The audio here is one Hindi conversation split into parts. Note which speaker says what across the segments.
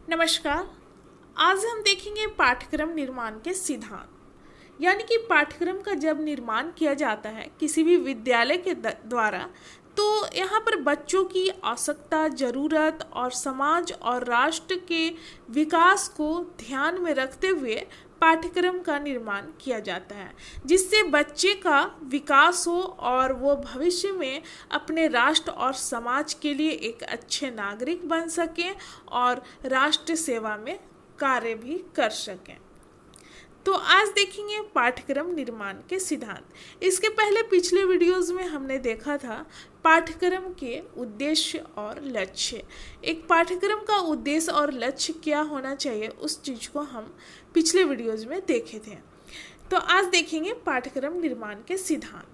Speaker 1: नमस्कार। आज हम देखेंगे पाठ्यक्रम निर्माण के सिद्धांत। यानी कि पाठ्यक्रम का जब निर्माण किया जाता है किसी भी विद्यालय के द्वारा, तो यहाँ पर बच्चों की आवश्यकता, ज़रूरत और समाज और राष्ट्र के विकास को ध्यान में रखते हुए पाठ्यक्रम का निर्माण किया जाता है, जिससे बच्चे का विकास हो और वो भविष्य में अपने राष्ट्र और समाज के लिए एक अच्छे नागरिक बन सकें और राष्ट्र सेवा में कार्य भी कर सकें। तो आज देखेंगे पाठ्यक्रम निर्माण के सिद्धांत। इसके पहले पिछले वीडियोस में हमने देखा था पाठ्यक्रम के उद्देश्य और लक्ष्य। एक पाठ्यक्रम का उद्देश्य और लक्ष्य क्या होना चाहिए, उस चीज़ को हम पिछले वीडियोस में देखे थे। तो आज देखेंगे पाठ्यक्रम निर्माण के सिद्धांत।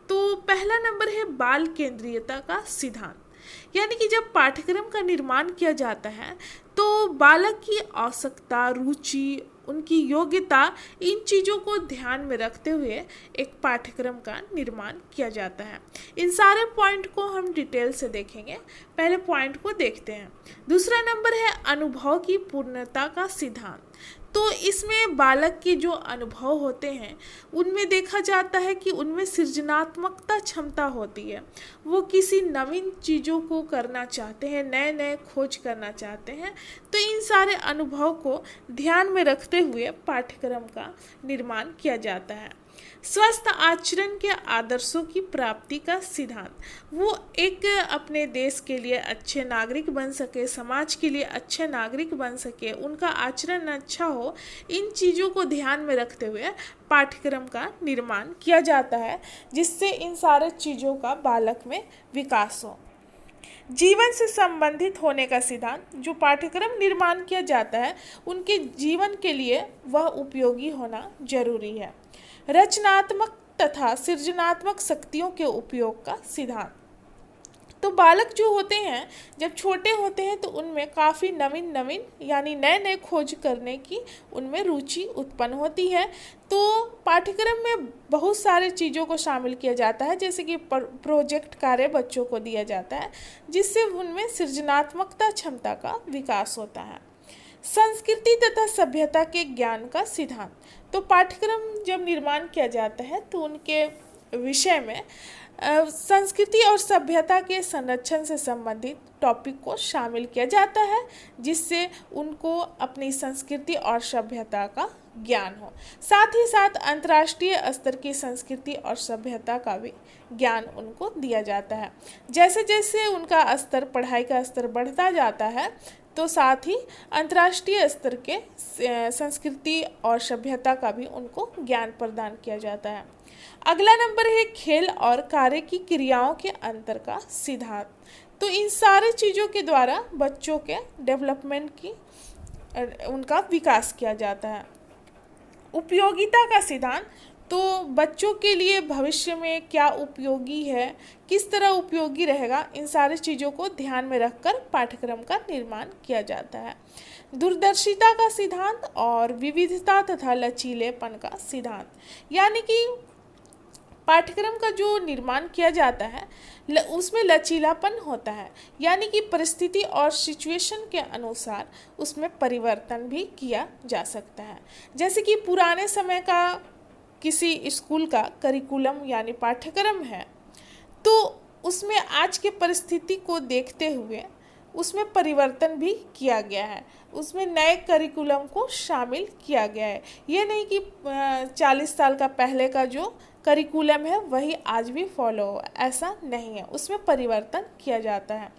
Speaker 1: तो पहला नंबर है बाल केंद्रीयता का सिद्धांत। यानी कि जब पाठ्यक्रम का निर्माण किया जाता है तो बालक की आवश्यकता, रुचि, उनकी योग्यता, इन चीज़ों को ध्यान में रखते हुए एक पाठ्यक्रम का निर्माण किया जाता है। इन सारे पॉइंट को हम डिटेल से देखेंगे। पहले पॉइंट को देखते हैं। दूसरा नंबर है अनुभव की पूर्णता का सिद्धांत। तो इसमें बालक के जो अनुभव होते हैं उनमें देखा जाता है कि उनमें सृजनात्मकता क्षमता होती है। वो किसी नवीन चीज़ों को करना चाहते हैं, नए नए खोज करना चाहते हैं। तो इन सारे अनुभव को ध्यान में रखते हुए पाठ्यक्रम का निर्माण किया जाता है। स्वस्थ आचरण के आदर्शों की प्राप्ति का सिद्धांत। वो एक अपने देश के लिए अच्छे नागरिक बन सके, समाज के लिए अच्छे नागरिक बन सके, उनका आचरण अच्छा हो, इन चीज़ों को ध्यान में रखते हुए पाठ्यक्रम का निर्माण किया जाता है, जिससे इन सारे चीज़ों का बालक में विकास हो। जीवन से संबंधित होने का सिद्धांत। जो पाठ्यक्रम निर्माण किया जाता है उनके जीवन के लिए वह उपयोगी होना जरूरी है। रचनात्मक तथा सृजनात्मक शक्तियों के उपयोग का सिद्धांत। तो बालक जो होते हैं जब छोटे होते हैं तो उनमें काफ़ी नवीन यानी नए नए खोज करने की उनमें रुचि उत्पन्न होती है। तो पाठ्यक्रम में बहुत सारे चीज़ों को शामिल किया जाता है, जैसे कि प्रोजेक्ट कार्य बच्चों को दिया जाता है, जिससे उनमें सृजनात्मकता क्षमता का विकास होता है। संस्कृति तथा सभ्यता के ज्ञान का सिद्धांत। तो पाठ्यक्रम जब निर्माण किया जाता है तो उनके विषय में संस्कृति और सभ्यता के संरक्षण से संबंधित टॉपिक को शामिल किया जाता है, जिससे उनको अपनी संस्कृति और सभ्यता का ज्ञान हो। साथ ही साथ अंतर्राष्ट्रीय स्तर की संस्कृति और सभ्यता का भी ज्ञान उनको दिया जाता है। जैसे जैसे उनका स्तर, पढ़ाई का स्तर बढ़ता जाता है तो साथ ही अंतर्राष्ट्रीय स्तर के संस्कृति और सभ्यता का भी उनको ज्ञान प्रदान किया जाता है। अगला नंबर है खेल और कार्य की क्रियाओं के अंतर का सिद्धांत। तो इन सारे चीज़ों के द्वारा बच्चों के डेवलपमेंट की उनका विकास किया जाता है। उपयोगिता का सिद्धांत। तो बच्चों के लिए भविष्य में क्या उपयोगी है, किस तरह उपयोगी रहेगा, इन सारी चीज़ों को ध्यान में रखकर पाठ्यक्रम का निर्माण किया जाता है। दूरदर्शिता का सिद्धांत और विविधता तथा लचीलेपन का सिद्धांत। यानी कि पाठ्यक्रम का जो निर्माण किया जाता है उसमें लचीलापन होता है, यानी कि परिस्थिति और सिचुएशन के अनुसार उसमें परिवर्तन भी किया जा सकता है। जैसे कि पुराने समय का किसी स्कूल का करिकुलम यानी पाठ्यक्रम है, तो उसमें आज के परिस्थिति को देखते हुए उसमें परिवर्तन भी किया गया है, उसमें नए करिकुलम को शामिल किया गया है। ये नहीं कि 40 साल का पहले का जो करिकुलम है वही आज भी फॉलो हो, ऐसा नहीं है, उसमें परिवर्तन किया जाता है।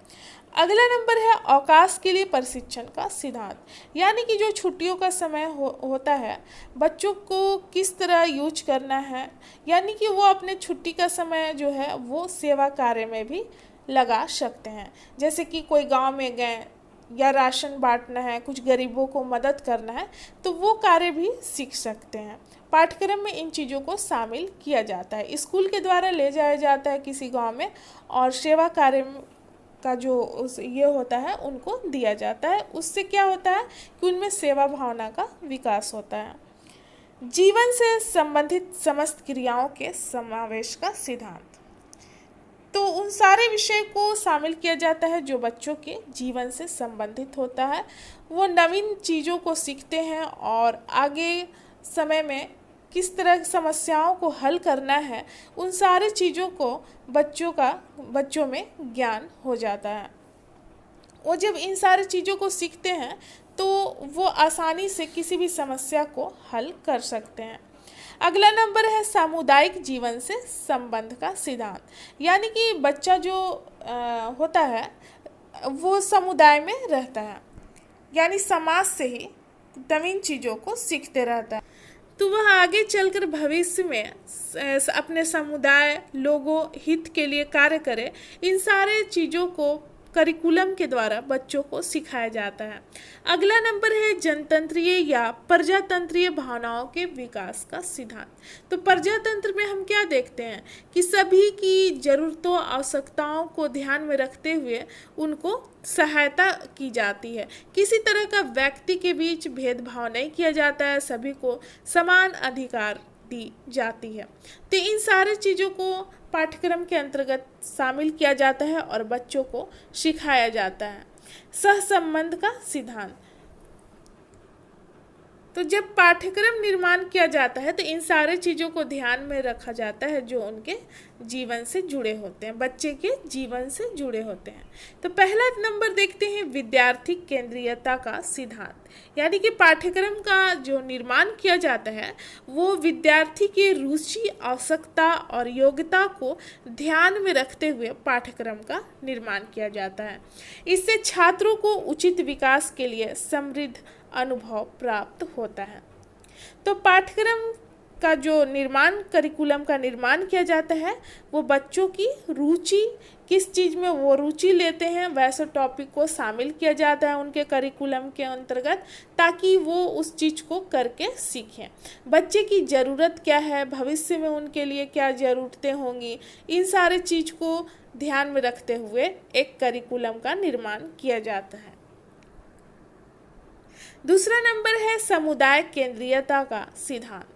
Speaker 1: अगला नंबर है अवकाश के लिए प्रशिक्षण का सिद्धांत। यानी कि जो छुट्टियों का समय होता है, बच्चों को किस तरह यूज करना है, यानी कि वो अपने छुट्टी का समय जो है वो सेवा कार्य में भी लगा सकते हैं। जैसे कि कोई गांव में गए या राशन बांटना है, कुछ गरीबों को मदद करना है, तो वो कार्य भी सीख सकते हैं। पाठ्यक्रम में इन चीज़ों को शामिल किया जाता है। स्कूल के द्वारा ले जाया जाता है किसी गांव में और सेवा कार्य का जो ये होता है उनको दिया जाता है। उससे क्या होता है कि उनमें सेवा भावना का विकास होता है। जीवन से संबंधित समस्त क्रियाओं के समावेश का सिद्धांत। तो उन सारे विषय को शामिल किया जाता है जो बच्चों के जीवन से संबंधित होता है। वो नवीन चीज़ों को सीखते हैं और आगे समय में किस तरह समस्याओं को हल करना है, उन सारे चीज़ों को बच्चों में ज्ञान हो जाता है। वो जब इन सारी चीज़ों को सीखते हैं तो वो आसानी से किसी भी समस्या को हल कर सकते हैं। अगला नंबर है सामुदायिक जीवन से संबंध का सिद्धांत, यानी कि बच्चा जो होता है वो समुदाय में रहता है, यानी समाज से ही नवीन चीज़ों को सीखते रहता है, तो वह आगे चलकर भविष्य में अपने समुदाय लोगों हित के लिए कार्य करे। इन सारे चीज़ों को करिकुलम के द्वारा बच्चों को सिखाया जाता है। अगला नंबर है जनतंत्रीय या प्रजातंत्रीय भावनाओं के विकास का सिद्धांत। तो प्रजातंत्र में हम क्या देखते हैं कि सभी की ज़रूरतों आवश्यकताओं को ध्यान में रखते हुए उनको सहायता की जाती है। किसी तरह का व्यक्ति के बीच भेदभाव नहीं किया जाता है, सभी को समान अधिकार दी जाती है। तो इन सारी चीज़ों को पाठ्यक्रम के अंतर्गत शामिल किया जाता है और बच्चों को सिखाया जाता है। सहसंबंध का सिद्धांत, तो जब पाठ्यक्रम निर्माण किया जाता है तो इन सारे चीज़ों को ध्यान में रखा जाता है जो उनके जीवन से जुड़े होते हैं, बच्चे के जीवन से जुड़े होते हैं। तो पहला नंबर देखते हैं विद्यार्थी केंद्रीयता का सिद्धांत, यानी कि पाठ्यक्रम का जो निर्माण किया जाता है वो विद्यार्थी की रुचि, आवश्यकता और योग्यता को ध्यान में रखते हुए पाठ्यक्रम का निर्माण किया जाता है। इससे छात्रों को उचित विकास के लिए समृद्ध अनुभव प्राप्त होता है। तो पाठ्यक्रम का जो करिकुलम का निर्माण किया जाता है वो बच्चों की रुचि, किस चीज़ में वो रुचि लेते हैं वैसे टॉपिक को शामिल किया जाता है उनके करिकुलम के अंतर्गत, ताकि वो उस चीज़ को करके सीखें। बच्चे की ज़रूरत क्या है, भविष्य में उनके लिए क्या ज़रूरतें होंगी, इन सारे चीज़ को ध्यान में रखते हुए एक करिकुलम का निर्माण किया जाता है। दूसरा नंबर है समुदाय केंद्रीयता का सिद्धांत।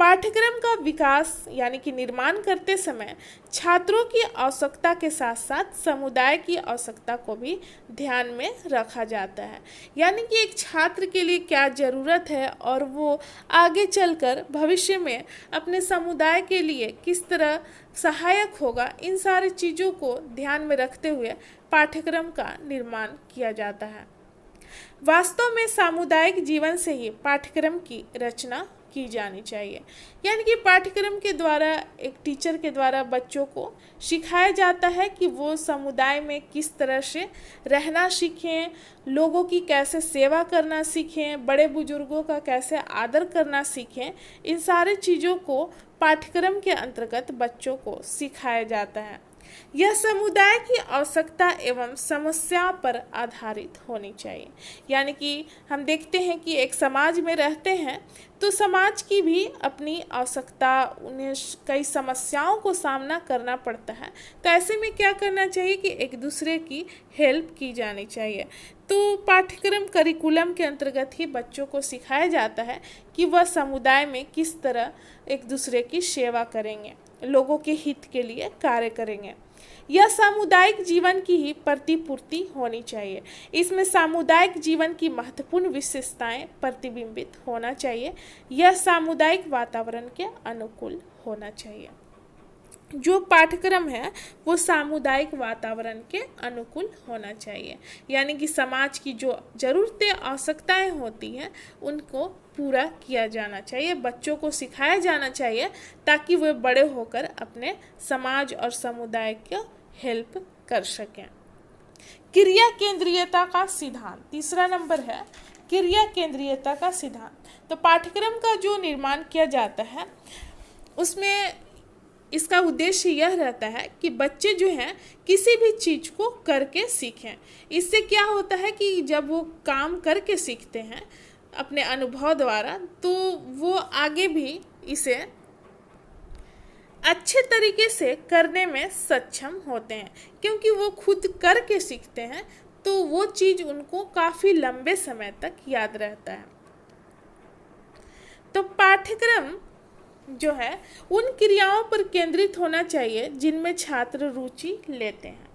Speaker 1: पाठ्यक्रम का विकास यानी कि निर्माण करते समय छात्रों की आवश्यकता के साथ साथ समुदाय की आवश्यकता को भी ध्यान में रखा जाता है, यानी कि एक छात्र के लिए क्या ज़रूरत है और वो आगे चलकर भविष्य में अपने समुदाय के लिए किस तरह सहायक होगा, इन सारी चीज़ों को ध्यान में रखते हुए पाठ्यक्रम का निर्माण किया जाता है। वास्तव में सामुदायिक जीवन से ही पाठ्यक्रम की रचना की जानी चाहिए, यानी कि पाठ्यक्रम के द्वारा एक टीचर के द्वारा बच्चों को सिखाया जाता है कि वो समुदाय में किस तरह से रहना सीखें, लोगों की कैसे सेवा करना सीखें, बड़े बुजुर्गों का कैसे आदर करना सीखें। इन सारे चीज़ों को पाठ्यक्रम के अंतर्गत बच्चों को सिखाया जाता है। यह समुदाय की आवश्यकता एवं समस्या पर आधारित होनी चाहिए, यानी कि हम देखते हैं कि एक समाज में रहते हैं तो समाज की भी अपनी आवश्यकता, उन्हें कई समस्याओं को सामना करना पड़ता है, तो ऐसे में क्या करना चाहिए कि एक दूसरे की हेल्प की जानी चाहिए। तो पाठ्यक्रम करिकुलम के अंतर्गत ही बच्चों को सिखाया जाता है कि वह समुदाय में किस तरह एक दूसरे की सेवा करेंगे, लोगों के हित के लिए कार्य करेंगे। यह सामुदायिक जीवन की ही प्रतिपूर्ति होनी चाहिए। इसमें सामुदायिक जीवन की महत्वपूर्ण विशेषताएं प्रतिबिंबित होना चाहिए। यह सामुदायिक वातावरण के अनुकूल होना चाहिए। जो पाठ्यक्रम है वो सामुदायिक वातावरण के अनुकूल होना चाहिए, यानी कि समाज की जो ज़रूरतें, आवश्यकताएं होती हैं उनको पूरा किया जाना चाहिए, बच्चों को सिखाया जाना चाहिए ताकि वे बड़े होकर अपने समाज और समुदाय को हेल्प कर सकें। क्रिया केंद्रीयता का सिद्धांत, तीसरा नंबर है क्रिया केंद्रीयता का सिद्धांत। तो पाठ्यक्रम का जो निर्माण किया जाता है उसमें इसका उद्देश्य यह रहता है कि बच्चे जो हैं किसी भी चीज़ को करके सीखें। इससे क्या होता है कि जब वो काम करके सीखते हैं अपने अनुभव द्वारा, तो वो आगे भी इसे अच्छे तरीके से करने में सक्षम होते हैं, क्योंकि वो खुद करके सीखते हैं तो वो चीज़ उनको काफ़ी लंबे समय तक याद रहता है। तो पाठ्यक्रम जो है उन क्रियाओं पर केंद्रित होना चाहिए जिनमें छात्र रुचि लेते हैं।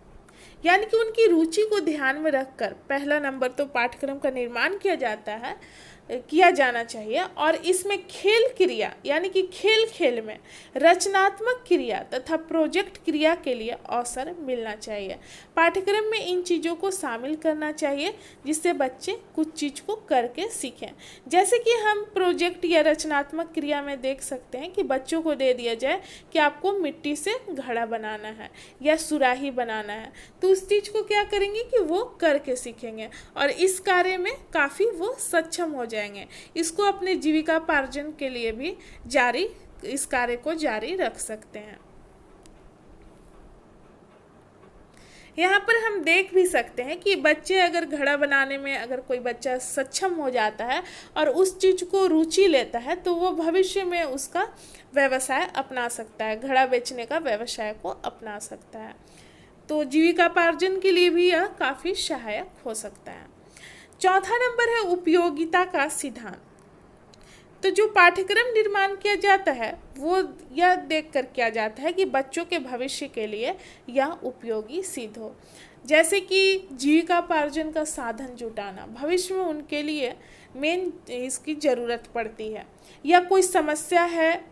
Speaker 1: यानी कि उनकी रुचि को ध्यान में रखकर पहला नंबर तो पाठ्यक्रम का निर्माण किया जाना चाहिए। और इसमें खेल क्रिया यानी कि खेल खेल में रचनात्मक क्रिया तथा प्रोजेक्ट क्रिया के लिए अवसर मिलना चाहिए। पाठ्यक्रम में इन चीज़ों को शामिल करना चाहिए जिससे बच्चे कुछ चीज़ को करके सीखें। जैसे कि हम प्रोजेक्ट या रचनात्मक क्रिया में देख सकते हैं कि बच्चों को दे दिया जाए कि आपको मिट्टी से घड़ा बनाना है या सुराही बनाना है, तो उस चीज़ को क्या करेंगे कि वो करके सीखेंगे और इस कार्य में काफ़ी वो सक्षम हो जाएंगे। इसको अपने जीविकापार्जन के लिए भी इस कार्य को जारी रख सकते हैं। यहाँ पर हम देख भी सकते हैं कि बच्चे अगर घड़ा बनाने में अगर कोई बच्चा सक्षम हो जाता है और उस चीज़ को रुचि लेता है तो वो भविष्य में उसका व्यवसाय अपना सकता है, घड़ा बेचने का व्यवसाय को अपना सकता है। तो जीविकापार्जन के लिए भी यह काफ़ी सहायक हो सकता है। चौथा नंबर है उपयोगिता का सिद्धांत। तो जो पाठ्यक्रम निर्माण किया जाता है वो यह देखकर किया जाता है कि बच्चों के भविष्य के लिए यह उपयोगी सिद्ध हो। जैसे कि जीविकापार्जन का साधन जुटाना, भविष्य में उनके लिए मेन इसकी ज़रूरत पड़ती है, या कोई समस्या है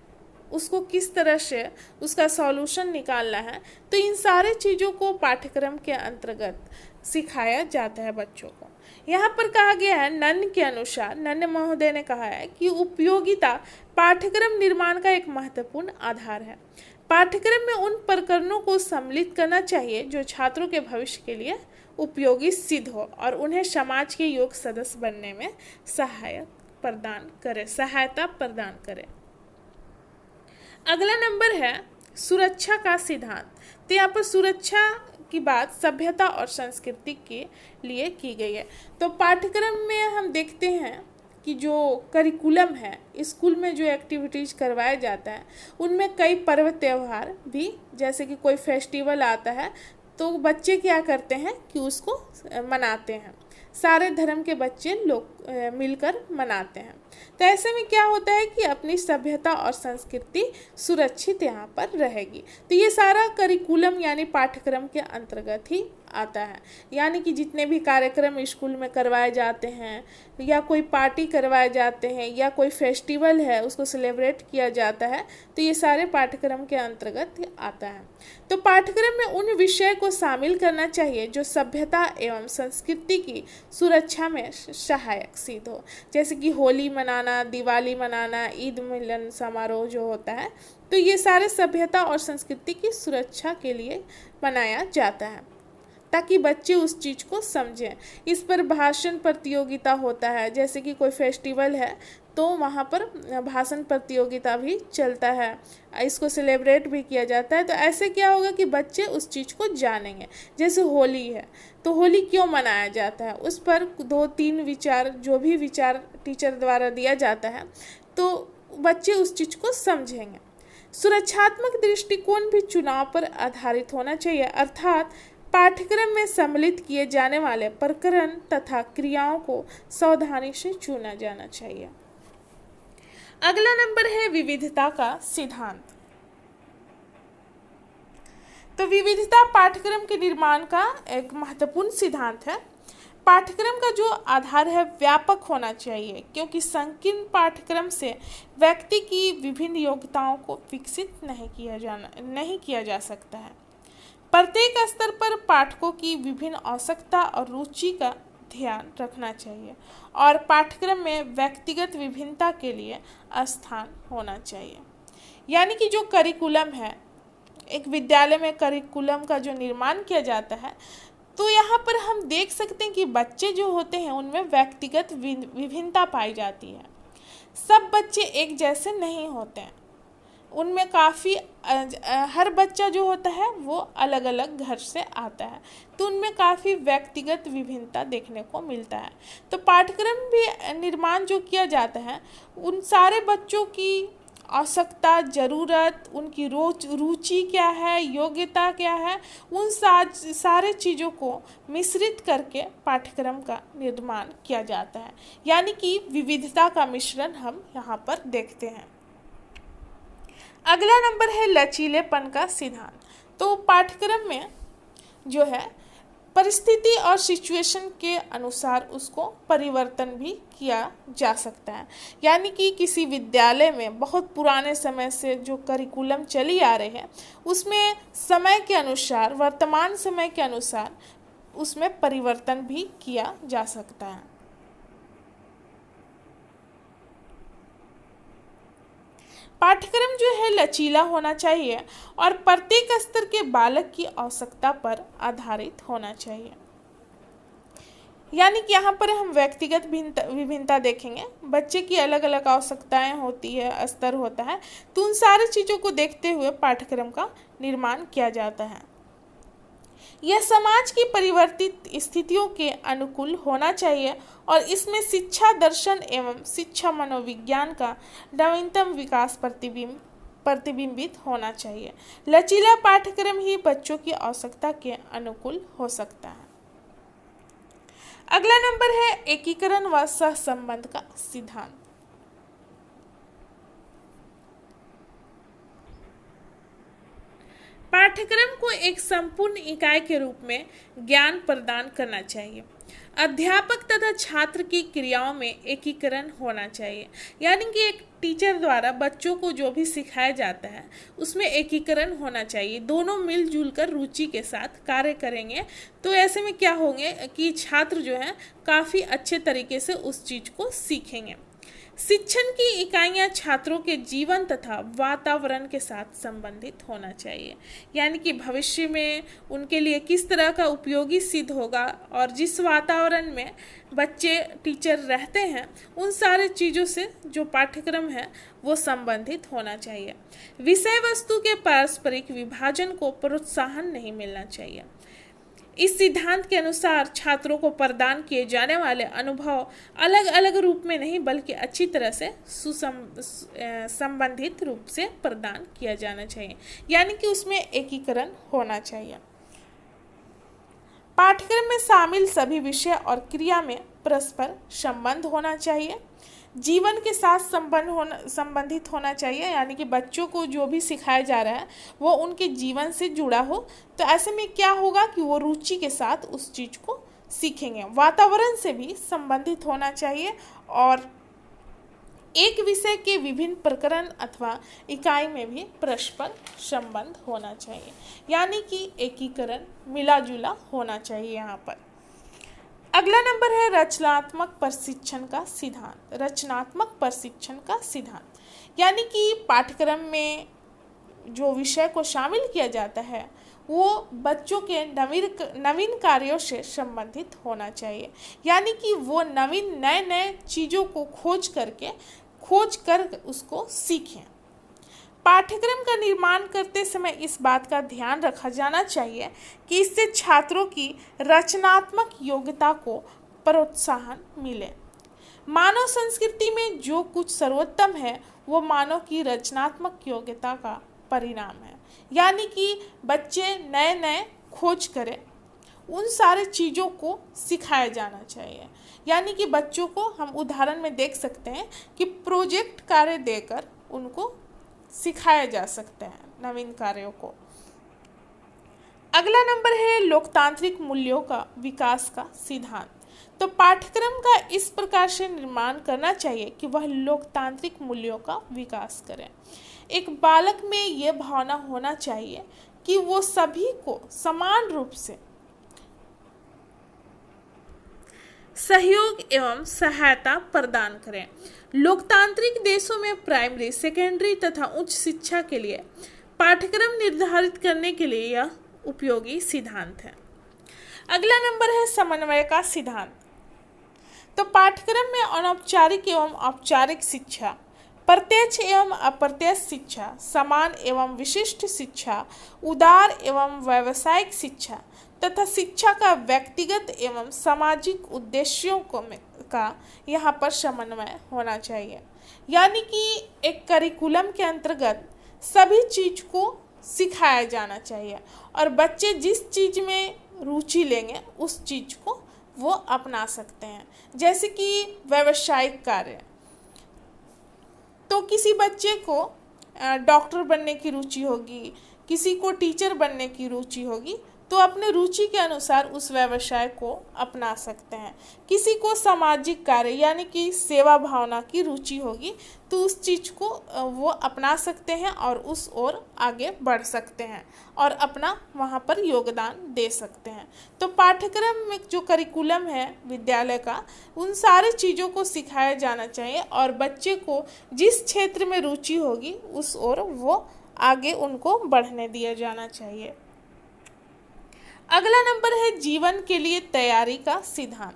Speaker 1: उसको किस तरह से उसका सॉल्यूशन निकालना है, तो इन सारे चीज़ों को पाठ्यक्रम के अंतर्गत सिखाया जाता है बच्चों को। यहाँ पर कहा गया है नन्न के अनुसार, नन्न महोदय ने कहा है कि उपयोगिता पाठ्यक्रम निर्माण का एक महत्वपूर्ण आधार है। पाठ्यक्रम में उन प्रकरणों को सम्मिलित करना चाहिए जो छात्रों के भविष्य के लिए उपयोगी सिद्ध हो और उन्हें समाज के योग्य सदस्य बनने में सहायता प्रदान करे। अगला नंबर है सुरक्षा का सिद्धांत। तो यहाँ पर सुरक्षा की बात सभ्यता और संस्कृति के लिए की गई है। तो पाठ्यक्रम में हम देखते हैं कि जो करिकुलम है, स्कूल में जो एक्टिविटीज़ करवाया जाता है उनमें कई पर्व त्यौहार भी, जैसे कि कोई फेस्टिवल आता है तो बच्चे क्या करते हैं कि उसको मनाते हैं। सारे धर्म के बच्चे लोग मिलकर मनाते हैं। तो ऐसे में क्या होता है कि अपनी सभ्यता और संस्कृति सुरक्षित यहाँ पर रहेगी। तो ये सारा करिकुलम यानी पाठ्यक्रम के अंतर्गत ही आता है। यानी कि जितने भी कार्यक्रम स्कूल में करवाए जाते हैं या कोई पार्टी करवाए जाते हैं या कोई फेस्टिवल है उसको सेलिब्रेट किया जाता है, तो ये सारे पाठ्यक्रम के अंतर्गत आता है। तो पाठ्यक्रम में उन विषय को शामिल करना चाहिए जो सभ्यता एवं संस्कृति की सुरक्षा में सहायक सिद्ध हो। जैसे कि होली मनाना, दिवाली मनाना, ईद मिलन समारोह जो होता है, तो ये सारे सभ्यता और संस्कृति की सुरक्षा के लिए बनाया जाता है ताकि बच्चे उस चीज़ को समझें। इस पर भाषण प्रतियोगिता होता है, जैसे कि कोई फेस्टिवल है तो वहाँ पर भाषण प्रतियोगिता भी चलता है, इसको सेलिब्रेट भी किया जाता है। तो ऐसे क्या होगा कि बच्चे उस चीज़ को जानेंगे। जैसे होली है तो होली क्यों मनाया जाता है, उस पर 2-3 विचार, जो भी विचार टीचर द्वारा दिया जाता है तो बच्चे उस चीज़ को समझेंगे। सुरक्षात्मक दृष्टिकोण भी चुनाव पर आधारित होना चाहिए, अर्थात पाठ्यक्रम में सम्मिलित किए जाने वाले प्रकरण तथा क्रियाओं को सावधानी से चुना जाना चाहिए। अगला नंबर है विविधता का सिद्धांत। तो विविधता पाठ्यक्रम के निर्माण का एक महत्वपूर्ण सिद्धांत है। पाठ्यक्रम का जो आधार है व्यापक होना चाहिए, क्योंकि संकीर्ण पाठ्यक्रम से व्यक्ति की विभिन्न योग्यताओं को विकसित नहीं किया जा सकता है। प्रत्येक स्तर पर पाठकों की विभिन्न आवश्यकता और रुचि का ध्यान रखना चाहिए और पाठ्यक्रम में व्यक्तिगत विभिन्नता के लिए स्थान होना चाहिए। यानी कि जो करिकुलम है, एक विद्यालय में करिकुलम का जो निर्माण किया जाता है, तो यहाँ पर हम देख सकते हैं कि बच्चे जो होते हैं उनमें व्यक्तिगत विभिन्नता पाई जाती है। सब बच्चे एक जैसे नहीं होते हैं, उनमें काफ़ी हर बच्चा जो होता है वो अलग अलग घर से आता है, तो उनमें काफ़ी व्यक्तिगत विभिन्नता देखने को मिलता है। तो पाठ्यक्रम भी निर्माण जो किया जाता है उन सारे बच्चों की आवश्यकता, ज़रूरत, उनकी रुचि क्या है, योग्यता क्या है, उन सारे चीज़ों को मिश्रित करके पाठ्यक्रम का निर्माण किया जाता है। यानी कि विविधता का मिश्रण हम यहाँ पर देखते हैं। अगला नंबर है लचीलेपन का सिद्धांत। तो पाठ्यक्रम में जो है परिस्थिति और सिचुएशन के अनुसार उसको परिवर्तन भी किया जा सकता है। यानी कि किसी विद्यालय में बहुत पुराने समय से जो करिकुलम चली आ रहे हैं उसमें समय के अनुसार, वर्तमान समय के अनुसार उसमें परिवर्तन भी किया जा सकता है। पाठ्यक्रम जो है लचीला होना चाहिए और प्रत्येक स्तर के बालक की आवश्यकता पर आधारित होना चाहिए। यानी कि यहाँ पर हम व्यक्तिगत विभिन्नता देखेंगे। बच्चे की अलग अलग आवश्यकताएं होती है, स्तर होता है, तो उन सारी चीज़ों को देखते हुए पाठ्यक्रम का निर्माण किया जाता है। यह समाज की परिवर्तित स्थितियों के अनुकूल होना चाहिए और इसमें शिक्षा दर्शन एवं शिक्षा मनोविज्ञान का नवीनतम विकास प्रतिबिंबित होना चाहिए। लचीला पाठ्यक्रम ही बच्चों की आवश्यकता के अनुकूल हो सकता है। अगला नंबर है एकीकरण व सहसंबंध का सिद्धांत। पाठ्यक्रम को एक संपूर्ण इकाई के रूप में ज्ञान प्रदान करना चाहिए। अध्यापक तथा छात्र की क्रियाओं में एकीकरण होना चाहिए। यानी कि एक टीचर द्वारा बच्चों को जो भी सिखाया जाता है उसमें एकीकरण होना चाहिए। दोनों मिलजुल कर रुचि के साथ कार्य करेंगे तो ऐसे में क्या होंगे कि छात्र जो है काफ़ी अच्छे तरीके से उस चीज़ को सीखेंगे। शिक्षण की इकाइयाँ छात्रों के जीवन तथा वातावरण के साथ संबंधित होना चाहिए। यानी कि भविष्य में उनके लिए किस तरह का उपयोगी सिद्ध होगा और जिस वातावरण में बच्चे टीचर रहते हैं उन सारे चीज़ों से जो पाठ्यक्रम है वो संबंधित होना चाहिए। विषय वस्तु के पारस्परिक विभाजन को प्रोत्साहन नहीं मिलना चाहिए। इस सिद्धांत के अनुसार छात्रों को प्रदान किए जाने वाले अनुभव अलग अलग रूप में नहीं बल्कि अच्छी तरह से संबंधित रूप से प्रदान किया जाना चाहिए। यानी कि उसमें एकीकरण होना चाहिए। पाठ्यक्रम में शामिल सभी विषय और क्रिया में परस्पर संबंध होना चाहिए। जीवन के साथ संबंधित होना चाहिए। यानी कि बच्चों को जो भी सिखाया जा रहा है वो उनके जीवन से जुड़ा हो, तो ऐसे में क्या होगा कि वो रुचि के साथ उस चीज़ को सीखेंगे। वातावरण से भी संबंधित होना चाहिए और एक विषय के विभिन्न प्रकरण अथवा इकाई में भी परस्पर संबंध होना चाहिए। यानी कि एकीकरण मिला जुला होना चाहिए यहाँ पर। अगला नंबर है रचनात्मक प्रशिक्षण का सिद्धांत। रचनात्मक प्रशिक्षण का सिद्धांत यानी कि पाठ्यक्रम में जो विषय को शामिल किया जाता है वो बच्चों के नवीन कार्यों से संबंधित होना चाहिए। यानी कि वो नवीन नए चीज़ों को खोज कर उसको सीखें। पाठ्यक्रम का निर्माण करते समय इस बात का ध्यान रखा जाना चाहिए कि इससे छात्रों की रचनात्मक योग्यता को प्रोत्साहन मिले। मानव संस्कृति में जो कुछ सर्वोत्तम है वो मानव की रचनात्मक योग्यता का परिणाम है। यानी कि बच्चे नए खोज करें, उन सारे चीज़ों को सिखाया जाना चाहिए। यानी कि बच्चों को हम उदाहरण में देख सकते हैं कि प्रोजेक्ट कार्य देकर उनको सिखाया जा सकता है नवीन कार्यों को। अगला नंबर है लोकतांत्रिक मूल्यों का विकास का सिद्धांत। तो पाठ्यक्रम का इस प्रकार से निर्माण करना चाहिए कि वह लोकतांत्रिक मूल्यों का विकास करे। एक बालक में यह भावना होना चाहिए कि वो सभी को समान रूप से सहयोग एवं सहायता प्रदान करें। लोकतांत्रिक देशों में प्राइमरी, सेकेंडरी तथा उच्च शिक्षा के लिए पाठ्यक्रम निर्धारित करने के लिए यह उपयोगी सिद्धांत है। अगला नंबर है समन्वय का सिद्धांत। तो पाठ्यक्रम में अनौपचारिक एवं औपचारिक शिक्षा, प्रत्यक्ष एवं अप्रत्यक्ष शिक्षा, समान एवं विशिष्ट शिक्षा, उदार एवं व्यावसायिक शिक्षा तथा शिक्षा का व्यक्तिगत एवं सामाजिक उद्देश्यों का यहाँ पर समन्वय होना चाहिए। यानी कि एक करिकुलम के अंतर्गत सभी चीज़ को सिखाया जाना चाहिए और बच्चे जिस चीज़ में रुचि लेंगे उस चीज़ को वो अपना सकते हैं। जैसे कि व्यावसायिक कार्य, तो किसी बच्चे को डॉक्टर बनने की रुचि होगी, किसी को टीचर बनने की रुचि होगी, तो अपने रुचि के अनुसार उस व्यवसाय को अपना सकते हैं। किसी को सामाजिक कार्य यानी कि सेवा भावना की रुचि होगी तो उस चीज़ को वो अपना सकते हैं और उस ओर आगे बढ़ सकते हैं और अपना वहाँ पर योगदान दे सकते हैं। तो पाठ्यक्रम में जो करिकुलम है विद्यालय का, उन सारी चीज़ों को सिखाया जाना चाहिए और बच्चे को जिस क्षेत्र में रुचि होगी उस ओर वो आगे उनको बढ़ने दिया जाना चाहिए। अगला नंबर है जीवन के लिए तैयारी का सिद्धांत।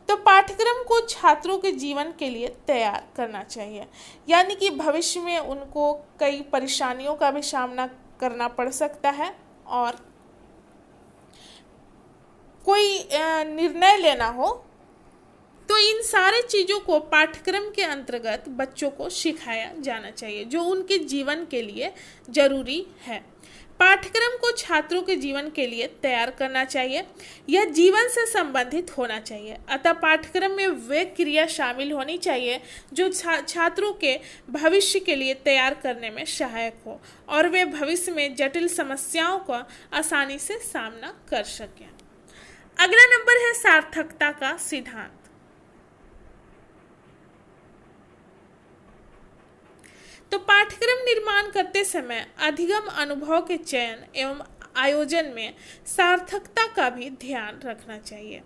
Speaker 1: तो पाठ्यक्रम को छात्रों के जीवन के लिए तैयार करना चाहिए, यानी कि भविष्य में उनको कई परेशानियों का भी सामना करना पड़ सकता है और कोई निर्णय लेना हो, तो इन सारे चीज़ों को पाठ्यक्रम के अंतर्गत बच्चों को सिखाया जाना चाहिए जो उनके जीवन के लिए जरूरी है। पाठ्यक्रम को छात्रों के जीवन के लिए तैयार करना चाहिए, यह जीवन से संबंधित होना चाहिए। अतः पाठ्यक्रम में वे क्रिया शामिल होनी चाहिए जो छात्रों के भविष्य के लिए तैयार करने में सहायक हो और वे भविष्य में जटिल समस्याओं का आसानी से सामना कर सकें। अगला नंबर है सार्थकता का सिद्धांत। तो पाठ्यक्रम निर्माण करते समय अधिगम अनुभव के चयन एवं आयोजन में सार्थकता का भी ध्यान रखना चाहिए।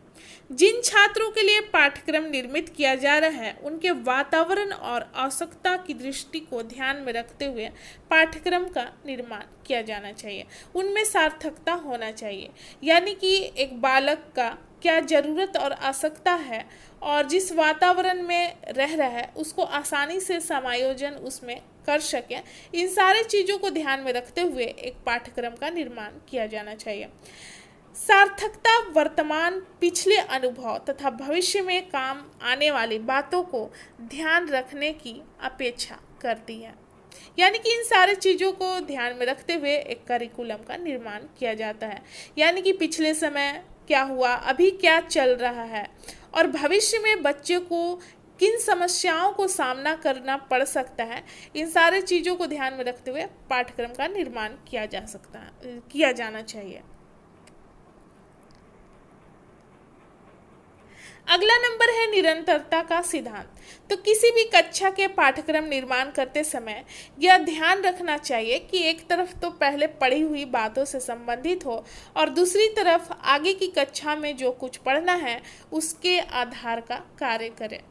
Speaker 1: जिन छात्रों के लिए पाठ्यक्रम निर्मित किया जा रहा है उनके वातावरण और आवश्यकता की दृष्टि को ध्यान में रखते हुए पाठ्यक्रम का निर्माण किया जाना चाहिए। उनमें सार्थकता होना चाहिए, यानी कि एक बालक का क्या ज़रूरत और आवश्यकता है और जिस वातावरण में रह रहा है उसको आसानी से समायोजन उसमें कर सकें। इन सारी चीज़ों को ध्यान में रखते हुए एक पाठ्यक्रम का निर्माण किया जाना चाहिए। सार्थकता वर्तमान, पिछले अनुभव तथा भविष्य में काम आने वाली बातों को ध्यान रखने की अपेक्षा करती है, यानी कि इन सारी चीज़ों को ध्यान में रखते हुए एक करिकुलम का निर्माण किया जाता है, यानी कि पिछले समय क्या हुआ, अभी क्या चल रहा है और भविष्य में बच्चे को किन समस्याओं को सामना करना पड़ सकता है। इन सारे चीज़ों को ध्यान में रखते हुए पाठ्यक्रम का निर्माण किया जाना चाहिए। अगला नंबर है निरंतरता का सिद्धांत। तो किसी भी कक्षा के पाठ्यक्रम निर्माण करते समय यह ध्यान रखना चाहिए कि एक तरफ तो पहले पढ़ी हुई बातों से संबंधित हो और दूसरी तरफ आगे की कक्षा में जो कुछ पढ़ना है उसके आधार का कार्य करे।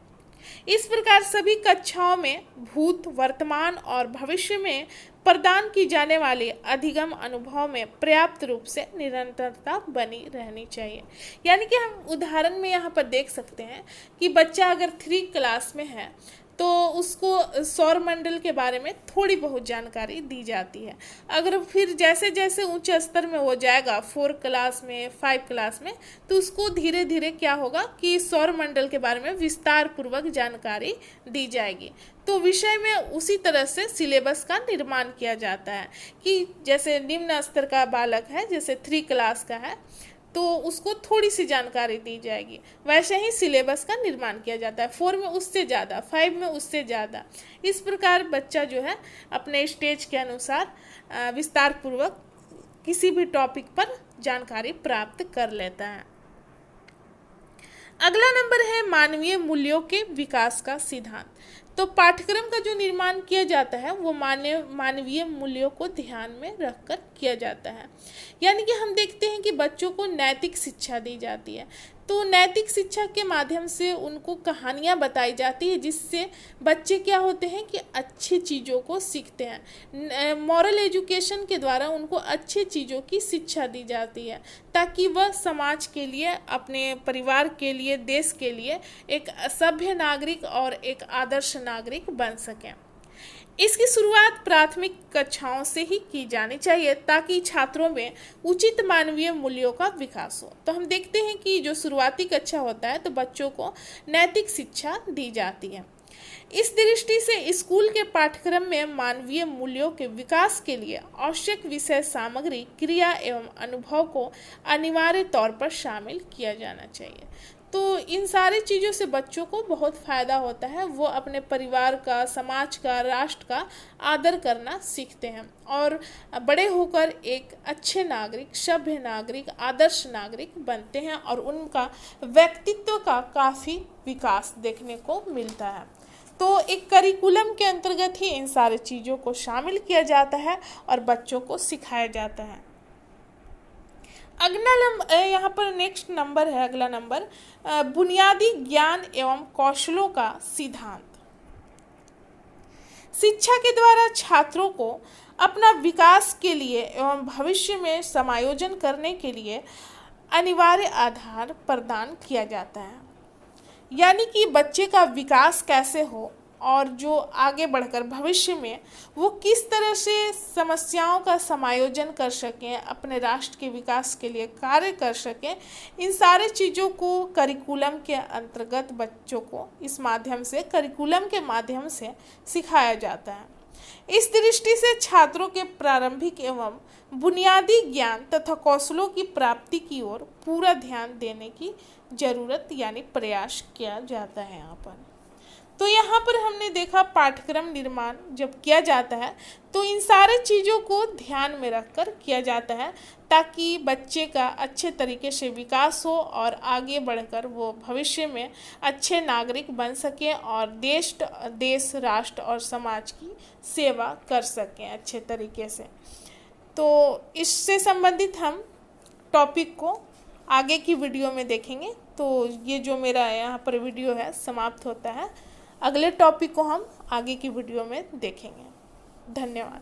Speaker 1: इस प्रकार सभी कक्षाओं में भूत, वर्तमान और भविष्य में प्रदान की जाने वाली अधिगम अनुभव में पर्याप्त रूप से निरंतरता बनी रहनी चाहिए। यानी कि हम उदाहरण में यहाँ पर देख सकते हैं कि बच्चा अगर 3 क्लास में है तो उसको सौर मंडल के बारे में थोड़ी बहुत जानकारी दी जाती है। अगर फिर जैसे जैसे ऊंचे स्तर में वो जाएगा 4 क्लास में, 5 क्लास में, तो उसको धीरे धीरे क्या होगा कि सौर मंडल के बारे में विस्तार पूर्वक जानकारी दी जाएगी। तो विषय में उसी तरह से सिलेबस का निर्माण किया जाता है कि जैसे निम्न स्तर का बालक है, जैसे 3 क्लास का है, तो उसको थोड़ी सी जानकारी दी जाएगी। वैसे ही सिलेबस का निर्माण किया जाता है, 4 में उससे ज़्यादा, 5 में उससे ज़्यादा। इस प्रकार बच्चा जो है अपने स्टेज के अनुसार विस्तार पूर्वक किसी भी टॉपिक पर जानकारी प्राप्त कर लेता है। अगला नंबर है मानवीय मूल्यों के विकास का सिद्धांत। तो पाठ्यक्रम का जो निर्माण किया जाता है वो मानवीय मूल्यों को ध्यान में रखकर किया जाता है। यानी कि हम देखते हैं कि बच्चों को नैतिक शिक्षा दी जाती है, तो नैतिक शिक्षा के माध्यम से उनको कहानियाँ बताई जाती है जिससे बच्चे क्या होते हैं कि अच्छी चीज़ों को सीखते हैं। मॉरल एजुकेशन के द्वारा उनको अच्छी चीज़ों की शिक्षा दी जाती है ताकि वह समाज के लिए, अपने परिवार के लिए, देश के लिए एक सभ्य नागरिक और एक आदर्श नागरिक बन सकें। इसकी शुरुआत प्राथमिक कक्षाओं से ही की जानी चाहिए ताकि छात्रों में उचित मानवीय मूल्यों का विकास हो। तो हम देखते हैं कि जो शुरुआती कक्षा होता है तो बच्चों को नैतिक शिक्षा दी जाती है। इस दृष्टि से स्कूल के पाठ्यक्रम में मानवीय मूल्यों के विकास के लिए आवश्यक विषय सामग्री, क्रिया एवं अनुभव को अनिवार्य तौर पर शामिल किया जाना चाहिए। तो इन सारी चीज़ों से बच्चों को बहुत फ़ायदा होता है, वो अपने परिवार का, समाज का, राष्ट्र का आदर करना सीखते हैं और बड़े होकर एक अच्छे नागरिक, सभ्य नागरिक, आदर्श नागरिक बनते हैं और उनका व्यक्तित्व का काफ़ी विकास देखने को मिलता है। तो एक करिकुलम के अंतर्गत ही इन सारी चीज़ों को शामिल किया जाता है और बच्चों को सिखाया जाता है। यहाँ पर नेक्स्ट नंबर है, अगला नंबर बुनियादी ज्ञान एवं कौशलों का सिद्धांत। शिक्षा के द्वारा छात्रों को अपना विकास के लिए एवं भविष्य में समायोजन करने के लिए अनिवार्य आधार प्रदान किया जाता है। यानी कि बच्चे का विकास कैसे हो और जो आगे बढ़कर भविष्य में वो किस तरह से समस्याओं का समायोजन कर सकें, अपने राष्ट्र के विकास के लिए कार्य कर सकें, इन सारे चीज़ों को करिकुलम के अंतर्गत बच्चों को इस माध्यम से, करिकुलम के माध्यम से सिखाया जाता है। इस दृष्टि से छात्रों के प्रारंभिक एवं बुनियादी ज्ञान तथा कौशलों की प्राप्ति की ओर पूरा ध्यान देने की जरूरत यानी प्रयास किया जाता है यहाँ पर। तो यहाँ पर हमने देखा पाठ्यक्रम निर्माण जब किया जाता है तो इन सारे चीज़ों को ध्यान में रखकर किया जाता है ताकि बच्चे का अच्छे तरीके से विकास हो और आगे बढ़कर वो भविष्य में अच्छे नागरिक बन सकें और देश, राष्ट्र और समाज की सेवा कर सकें अच्छे तरीके से। तो इससे संबंधित हम टॉपिक को आगे की वीडियो में देखेंगे। तो ये जो मेरा यहाँ पर वीडियो है समाप्त होता है। अगले टॉपिक को हम आगे की वीडियो में देखेंगे। धन्यवाद।